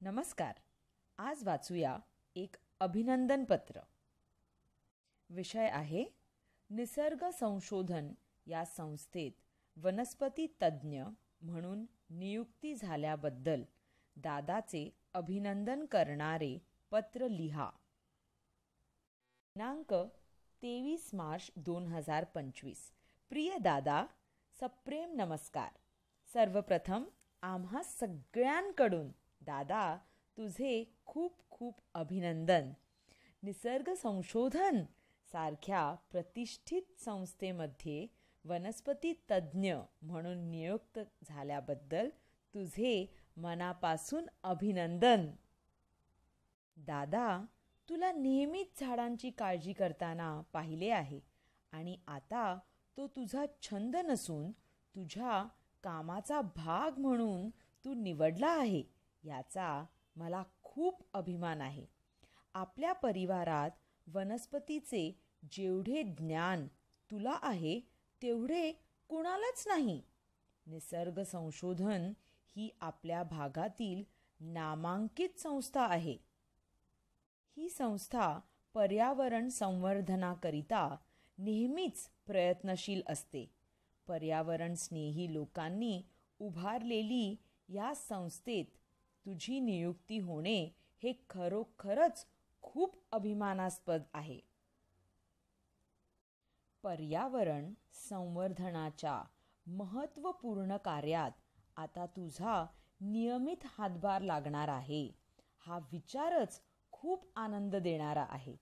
नमस्कार. आज वाचूया एक अभिनंदन पत्र. विषय आहे निसर्ग संशोधन या संस्थेत वनस्पती तज्ज्ञ म्हणून नियुक्ती झाल्याबद्दल दादाचे अभिनंदन करणारे पत्र लिहा. दिनांक 23 मार्च 2025. प्रिय दादा, सप्रेम नमस्कार. सर्वप्रथम आम्हा सगळ्यांकडून दादा तुझे खूप खूप अभिनंदन. निसर्ग संशोधन सारख्या प्रतिष्ठित संस्थेमध्ये वनस्पती तज्ज्ञ म्हणून नियुक्त झाल्याबद्दल तुझे मनापासून अभिनंदन. दादा, तुला नेहमीच झाडांची काळजी करताना पाहिले आहे आणि आता तो तुझा छंद नसून तुझ्या कामाचा भाग म्हणून तू निवडला आहे याचा मला खूप अभिमान आहे. आपल्या परिवारात वनस्पतीचे जेवढे ज्ञान तुला आहे तेवढे कुणालाच नाही. निसर्ग संशोधन ही आपल्या भागातील नामांकित संस्था आहे. ही संस्था पर्यावरण संवर्धनाकरिता नेहमीच प्रयत्नशील असते. पर्यावरण स्नेही लोकांनी उभारलेली या संस्थेत तुझी नियुक्ती होणे हे खरोखरच खूप अभिमानास्पद आहे. पर्यावरण संवर्धनाच्या महत्त्वपूर्ण कार्यात आता तुझा नियमित हातभार लागणार आहे. हा विचारच खूप आनंद देणारा आहे.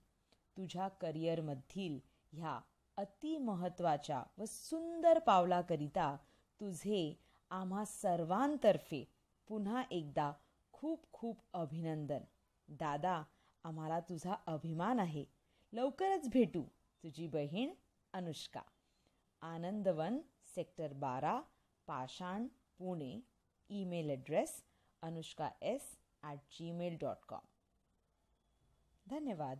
तुझ्या करिअरमधील ह्या अतिमहत्त्वाच्या व सुंदर पावलाकरिता तुझे आम्हा सर्वांतर्फे पुन्हा एकदा खूप खूप अभिनंदन. दादा, आम्हाला तुझा अभिमान आहे. लवकरच भेटू. तुझी बहीण Anushka. Anandvan, sector 12, Pashan, Pune. Email address anushkas@gmail.com. धन्यवाद.